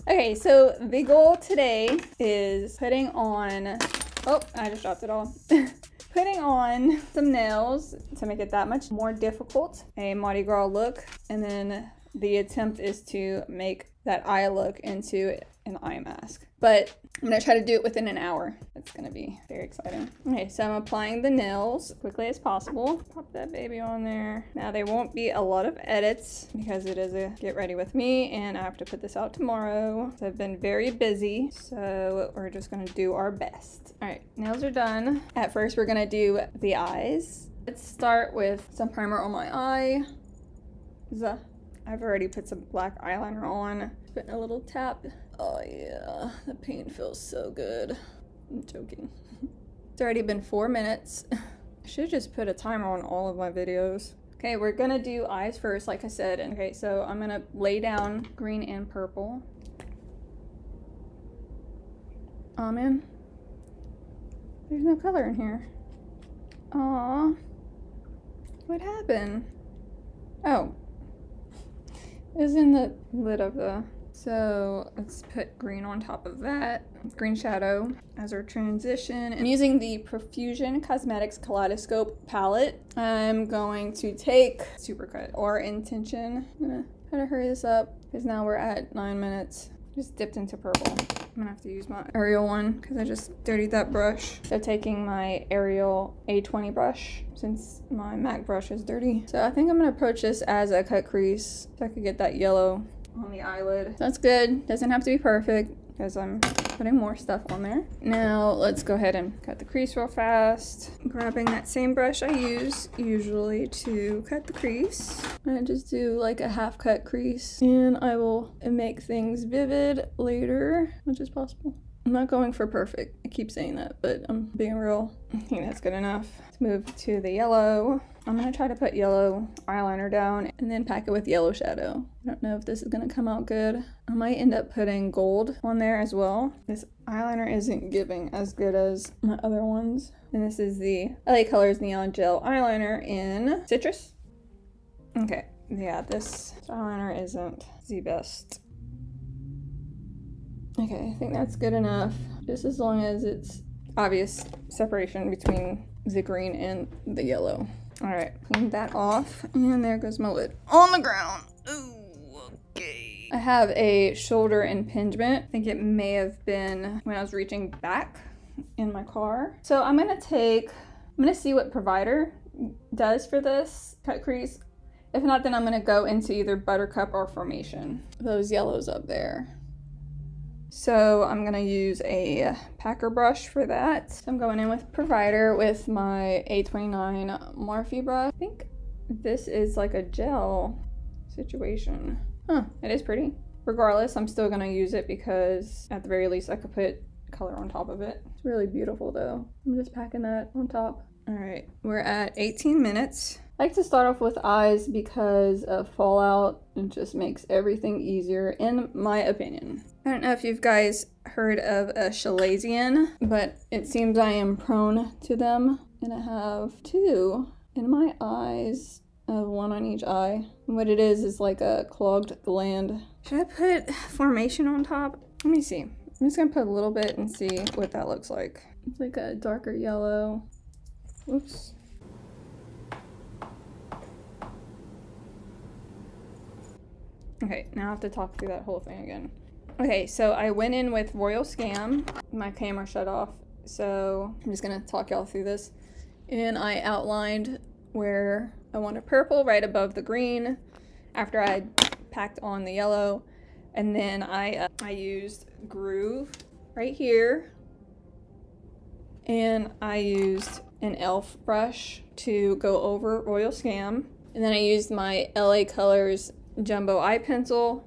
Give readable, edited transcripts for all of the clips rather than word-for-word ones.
Okay, so the goal today is putting on, oh, I just dropped it all. Putting on some nails to make it that much more difficult, a Mardi Gras look, and then the attempt is to make that eye look into an eye mask. But I'm gonna try to do it within an hour. That's gonna be very exciting. Okay, so I'm applying the nails as quickly as possible. Pop that baby on there. Now there won't be a lot of edits because it is a get ready with me and I have to put this out tomorrow. So I've been very busy, so we're just gonna do our best. All right, nails are done. At first we're gonna do the eyes. Let's start with some primer on my eye. I've already put some black eyeliner on. Putting a little tap. Oh yeah, the paint feels so good. I'm joking. It's already been 4 minutes. I should just put a timer on all of my videos. Okay, we're gonna do eyes first, like I said. Okay, so I'm gonna lay down green and purple. Oh man, there's no color in here. Aw, what happened? Oh, it was in the lid of the... So let's put green on top of that. Green shadow as our transition. I'm using the Profusion Cosmetics Kaleidoscope palette. I'm going to take Supercut or Intention. I'm gonna try to hurry this up because now we're at 9 minutes. Just dipped into purple. I'm gonna have to use my Ariel one because I just dirtied that brush. So taking my Ariel A20 brush since my MAC brush is dirty. So I think I'm gonna approach this as a cut crease so I could get that yellow on the eyelid. That's good. Doesn't have to be perfect because I'm putting more stuff on there. Now let's go ahead and cut the crease real fast. Grabbing that same brush I use usually to cut the crease. I just do like a half cut crease and I will make things vivid later, much as possible. I'm not going for perfect. I keep saying that, but I'm being real. I think that's good enough. Let's move to the yellow. I'm gonna try to put yellow eyeliner down and then pack it with yellow shadow. I don't know if this is gonna come out good. I might end up putting gold on there as well. This eyeliner isn't giving as good as my other ones. And this is the LA Colors Neon Gel Eyeliner in Citrus. Okay, yeah, this eyeliner isn't the best. Okay, I think that's good enough. Just as long as it's obvious separation between the green and the yellow. All right, clean that off. And there goes my lid on the ground. Ooh, okay. I have a shoulder impingement. I think it may have been when I was reaching back in my car. So I'm gonna see what Provider does for this cut crease. If not, then I'm gonna go into either Buttercup or Formation. Those yellows up there. So I'm gonna use a packer brush for that. So I'm going in with Provider with my A29 Morphe brush. I think this is like a gel situation. Huh, it is pretty. Regardless, I'm still gonna use it because at the very least I could put color on top of it. It's really beautiful though. I'm just packing that on top. All right, we're at 18 minutes. I like to start off with eyes because of fallout. It just makes everything easier, in my opinion. I don't know if you guys heard of a Chalazion, but it seems I am prone to them. And I have 2 in my eyes, one on each eye. And what it is like a clogged gland. Should I put Formation on top? Let me see. I'm just gonna put a little bit and see what that looks like. It's like a darker yellow. Oops. Okay, now I have to talk through that whole thing again. Okay, so I went in with Royal Scam. My camera shut off, so I'm just gonna talk y'all through this. And I outlined where I wanted purple right above the green after I packed on the yellow. And then I used Groove right here. And I used an e.l.f. brush to go over Royal Scam. And then I used my LA Colors Jumbo Eye Pencil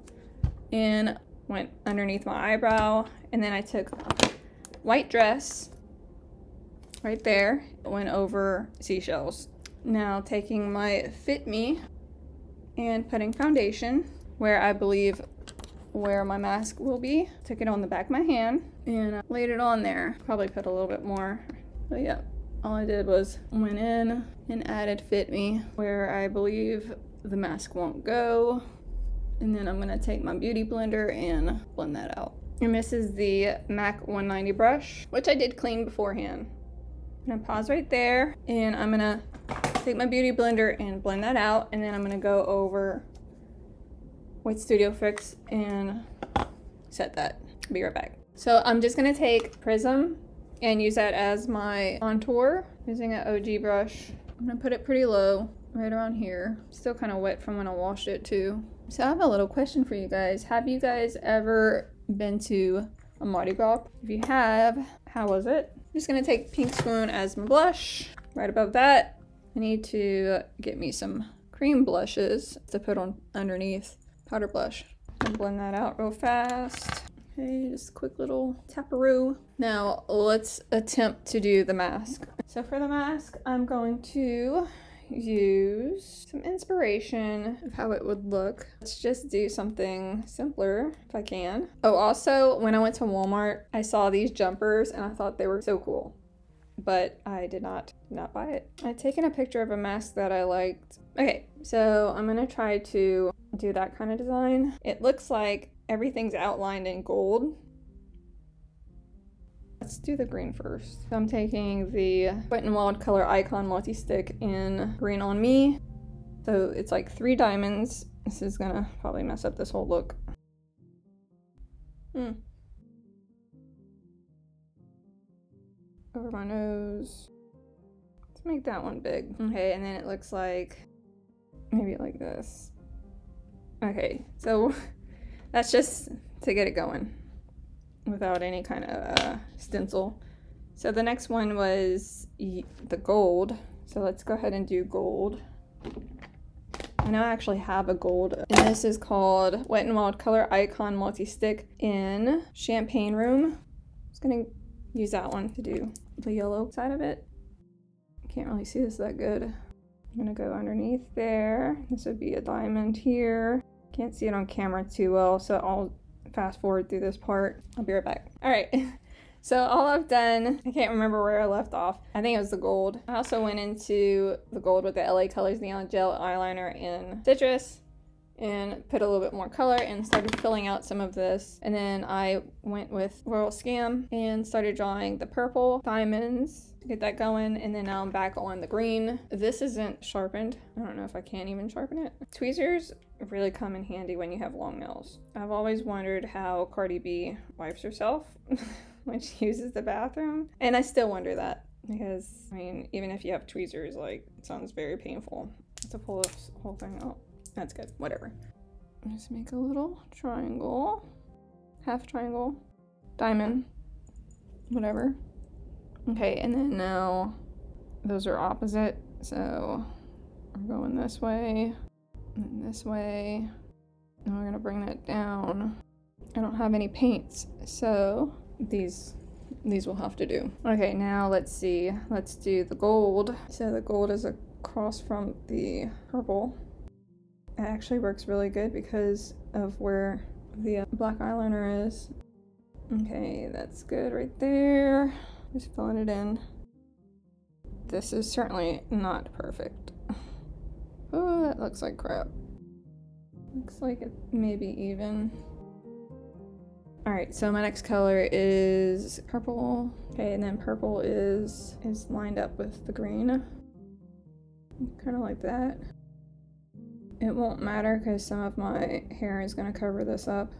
and went underneath my eyebrow. And then I took White Dress right there, went over Seashells. Now taking my Fit Me and putting foundation where I believe where my mask will be. Took it on the back of my hand and laid it on there. Probably put a little bit more, but yeah. All I did was went in and added Fit Me where I believe the mask won't go. And then I'm gonna take my beauty blender and blend that out. And this is the MAC 190 brush, which I did clean beforehand. I'm gonna pause right there, and I'm gonna take my beauty blender and blend that out, and then I'm gonna go over with Studio Fix and set that. Be right back. So I'm just gonna take Prism and use that as my contour using an OG brush. I'm gonna put it pretty low, right around here. Still kind of wet from when I washed it too. So I have a little question for you guys. Have you guys ever been to a Mardi Gras? If you have, how was it? I'm just gonna take Pink Swoon as my blush. Right above that, I need to get me some cream blushes to put on underneath powder blush. And blend that out real fast. Okay, just a quick little taparoo. Now let's attempt to do the mask. So for the mask, I'm going to use some inspiration of how it would look. Let's just do something simpler if I can. Oh, also, when I went to Walmart, I saw these jumpers and I thought they were so cool, but I did not buy it. I'd taken a picture of a mask that I liked. Okay, so I'm gonna try to do that kind of design. It looks like everything's outlined in gold. Let's do the green first. So I'm taking the Wet n Wild Color Icon Multi-Stick in Green on Me. So it's like 3 diamonds. This is gonna probably mess up this whole look. Over my nose. Let's make that one big. Okay, and then it looks like, maybe like this. Okay, so that's just to get it going without any kind of stencil. So the next one was the gold. So let's go ahead and do gold. I know I actually have a gold, and this is called Wet n Wild Color Icon Multi-Stick in Champagne Room. I'm just gonna use that one to do the yellow side of it. Can't really see this that good. I'm gonna go underneath there. This would be a diamond here. Can't see it on camera too well, so I'll fast forward through this part. I'll be right back. All right, so all I've done, I can't remember where I left off. I think it was the gold. I also went into the gold with the LA Colors Neon Gel Eyeliner in Citrus and put a little bit more color and started filling out some of this. And then I went with Royal Scam and started drawing the purple diamonds to get that going. And then now I'm back on the green. This isn't sharpened. I don't know if I can even sharpen it. Tweezers really come in handy when you have long nails. I've always wondered how Cardi B wipes herself when she uses the bathroom. And I still wonder that because, I mean, even if you have tweezers, like, it sounds very painful to pull this whole thing out. That's good, whatever. Just make a little triangle, half triangle, diamond, whatever. Okay, and then now those are opposite, so we're going this way and this way. And we're gonna bring that down. I don't have any paints, so these will have to do. Okay, now let's see. Let's do the gold. So the gold is across from the purple. It actually works really good because of where the black eyeliner is. Okay, that's good right there. Just filling it in. This is certainly not perfect. Oh, that looks like crap. Looks like it may be even. Alright, so my next color is purple. Okay, and then purple is lined up with the green. Kind of like that. It won't matter because some of my hair is going to cover this up.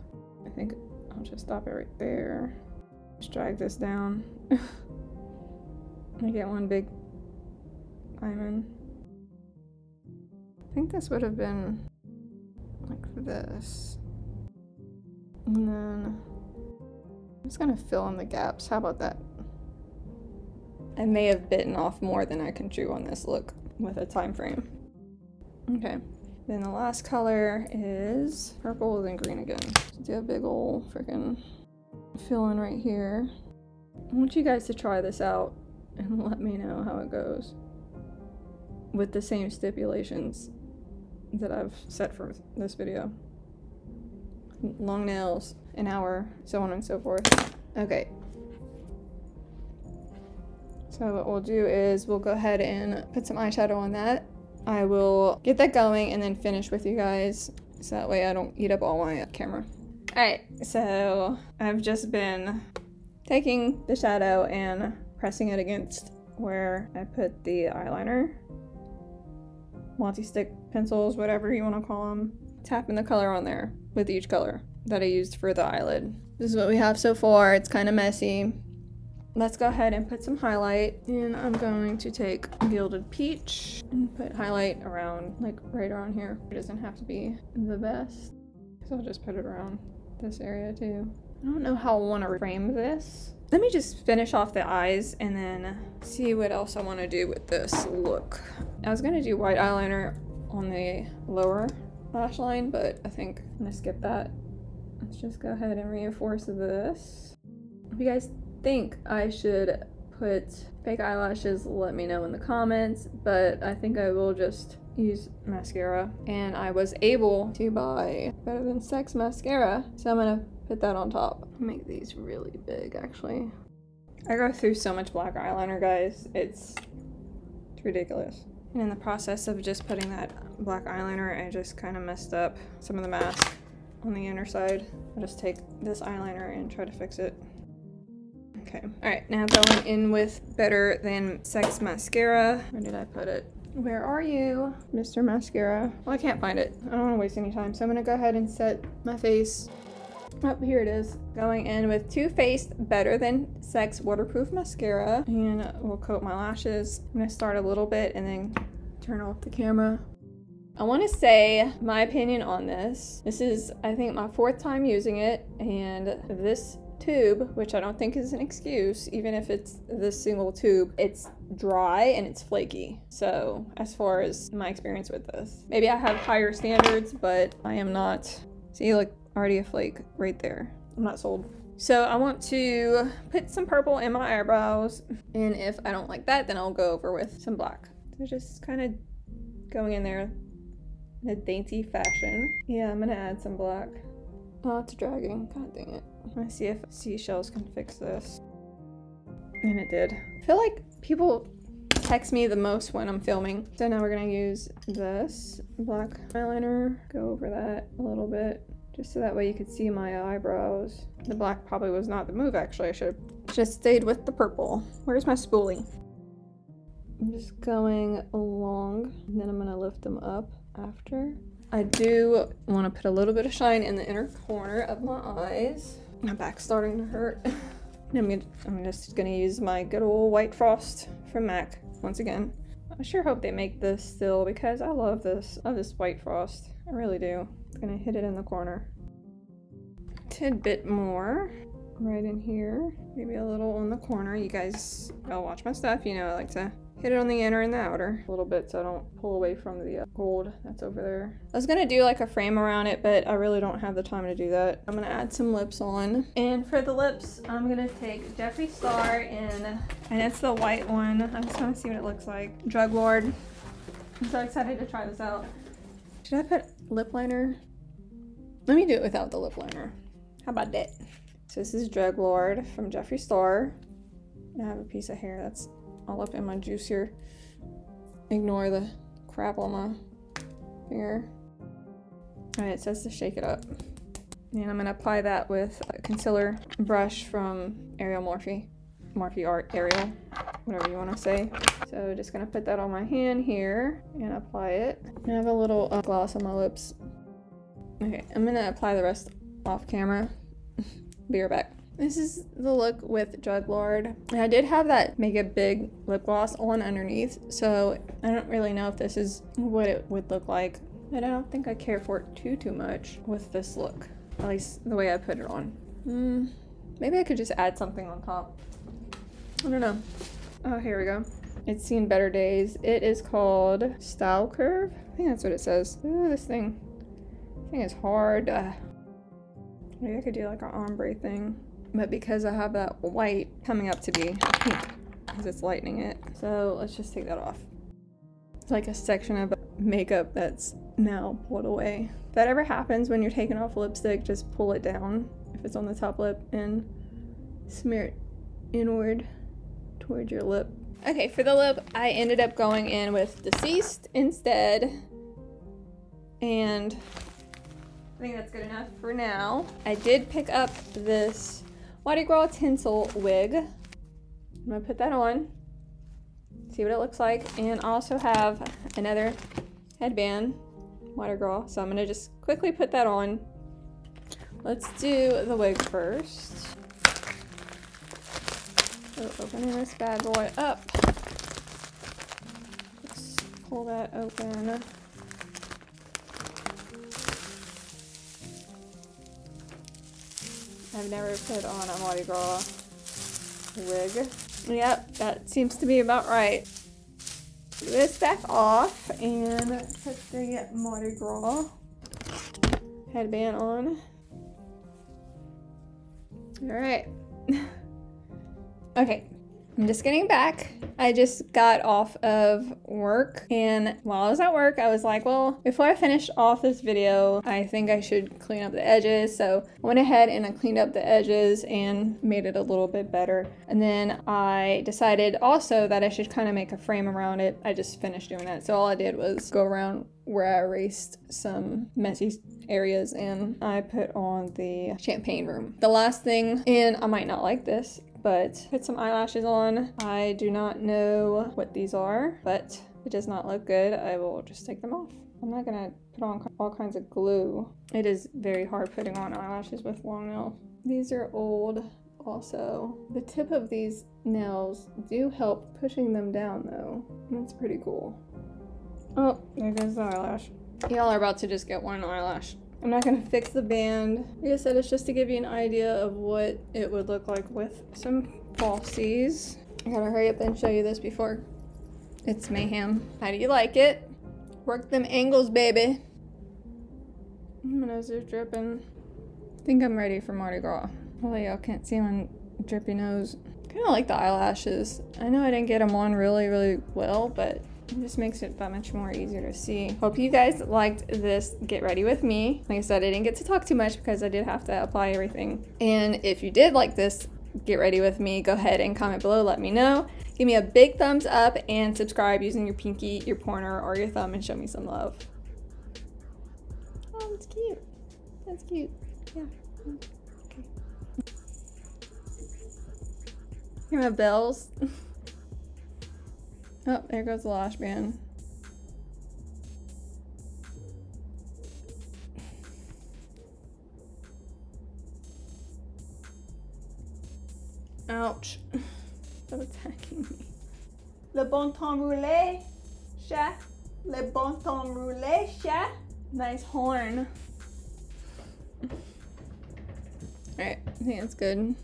I think I'll just stop it right there. Just drag this down. I get one big diamond. I think this would have been like this. And then I'm just going to fill in the gaps. How about that? I may have bitten off more than I can chew on this look with a time frame. Okay. Then the last color is purple, then green again. Just do a big ol' freaking fill in right here. I want you guys to try this out and let me know how it goes with the same stipulations that I've set for this video. Long nails, an hour, so on and so forth. Okay. So what we'll do is we'll go ahead and put some eyeshadow on that. I will get that going and then finish with you guys so that way I don't eat up all my camera. Alright, so I've just been taking the shadow and pressing it against where I put the eyeliner. Multi-stick pencils, whatever you want to call them. Tapping the color on there with each color that I used for the eyelid. This is what we have so far. It's kind of messy. Let's go ahead and put some highlight, and I'm going to take Gilded Peach and put highlight around, like right around here. It doesn't have to be the best, so I'll just put it around this area too. I don't know how I want to frame this. Let me just finish off the eyes and then see what else I want to do with this look. I was going to do white eyeliner on the lower lash line, but I think I'm going to skip that. Let's just go ahead and reinforce this. If you guys think I should put fake eyelashes, let me know in the comments, but I think I will just use mascara. And I was able to buy Better Than Sex Mascara, so I'm gonna put that on top. Make these really big, actually. I go through so much black eyeliner, guys. It's ridiculous. And in the process of just putting that black eyeliner, I just kind of messed up some of the mask on the inner side. I'll just take this eyeliner and try to fix it. Okay, all right, now going in with Better Than Sex Mascara. Where did I put it? Where are you, Mr. Mascara? Well, I can't find it. I don't want to waste any time, so I'm gonna go ahead and set my face. Oh, here it is. Going in with Too Faced Better Than Sex Waterproof Mascara, and we'll coat my lashes. I'm gonna start a little bit and then turn off the camera. I want to say my opinion on this. This is, I think, my 4th time using it, and this tube, which I don't think is an excuse, even if it's this single tube, it's dry and it's flaky. So as far as my experience with this, maybe I have higher standards, but I am not. See, like, already a flake right there. I'm not sold. So I want to put some purple in my eyebrows, and if I don't like that, then I'll go over with some black. So just kind of going in there in a dainty fashion. Yeah, I'm gonna add some black. Oh, it's dragging. God dang it. Let's see if seashells can fix this. And it did. I feel like people text me the most when I'm filming. So now we're gonna use this black eyeliner. Go over that a little bit, just so that way you could see my eyebrows. The black probably was not the move, actually. I should have just stayed with the purple. Where's my spoolie? I'm just going along, and then I'm gonna lift them up after. I do want to put a little bit of shine in the inner corner of my eyes. My back's starting to hurt. I'm just gonna use my good old white frost from MAC once again. I sure hope they make this still, because I love this. I love this white frost. I really do. I'm gonna hit it in the corner. Tidbit more right in here. Maybe a little on the corner. You guys all watch my stuff. You know I like to hit it on the inner and the outer a little bit so I don't pull away from the gold that's over there. I was gonna do like a frame around it, but I really don't have the time to do that. I'm gonna add some lips on. And for the lips, I'm gonna take Jeffree Star and it's the white one. I just wanna see what it looks like. Drug Lord. I'm so excited to try this out. Should I put lip liner? Let me do it without the lip liner. How about that? So this is Drug Lord from Jeffree Star. I have a piece of hair that's all up in my juice here. Ignore the crap on my finger. Alright, it says to shake it up. And I'm gonna apply that with a concealer brush from Ariel Morphe. Morphe Art Ariel, whatever you want to say. So just gonna put that on my hand here and apply it. I have a little gloss on my lips. Okay, I'm gonna apply the rest off camera. Be right back. This is the look with Drug Lord. I did have that Make It Big lip gloss on underneath, so I don't really know if this is what it would look like. But I don't think I care for it too much with this look. At least the way I put it on. Maybe I could just add something on top. I don't know. Oh, here we go. It's seen better days. It is called Style Curve. I think that's what it says. Ooh, this thing is hard. Maybe I could do like an ombre thing. But because I have that white coming up to be pink, because it's lightening it. So let's just take that off. It's like a section of makeup that's now pulled away. If that ever happens when you're taking off lipstick, just pull it down if it's on the top lip and smear it inward towards your lip. Okay, for the lip, I ended up going in with Deceased instead. And think that's good enough for now. I did pick up this Mardi Gras tinsel wig. I'm gonna put that on, see what it looks like. And I also have another headband, Mardi Gras, so I'm gonna just quickly put that on. Let's do the wig first. So opening this bad boy up. Let's pull that open. I've never put on a Mardi Gras wig. Yep, that seems to be about right. Put this back off and put the Mardi Gras headband on. Alright. Okay, I'm just getting back. I just got off of work, and while I was at work, I was like, well, before I finish off this video, I think I should clean up the edges. So I went ahead and I cleaned up the edges and made it a little bit better. And then I decided also that I should kind of make a frame around it. I just finished doing that. So all I did was go around where I erased some messy areas and I put on the champagne room. The last thing, and I might not like this, but put some eyelashes on. I do not know what these are, but it does not look good. I will just take them off. I'm not gonna put on all kinds of glue. It is very hard putting on eyelashes with long nails. These are old also. The tip of these nails do help pushing them down though. That's pretty cool. Oh, there goes the eyelash. Y'all are about to just get one eyelash. I'm not gonna fix the band. Like I said, it's just to give you an idea of what it would look like with some falsies. I gotta hurry up and show you this before it's mayhem. How do you like it? Work them angles, baby. My nose is dripping. I think I'm ready for Mardi Gras. Well, y'all can't see my drippy nose. Kinda like the eyelashes. I know I didn't get them on really well, but it just makes it that much more easier to see. Hope you guys liked this get ready with me. Like I said, I didn't get to talk too much because I did have to apply everything. And if you did like this get ready with me, go ahead and comment below, let me know. Give me a big thumbs up and subscribe using your pinky, your pointer, or your thumb and show me some love. Oh, it's cute. That's cute. Yeah. Okay. Hear my bells? Oh, there goes the lash band. Ouch. Stop attacking me. Le bon temps roulé, chat. Le bon temps roulé, chat. Nice horn. Alright, I think that's good.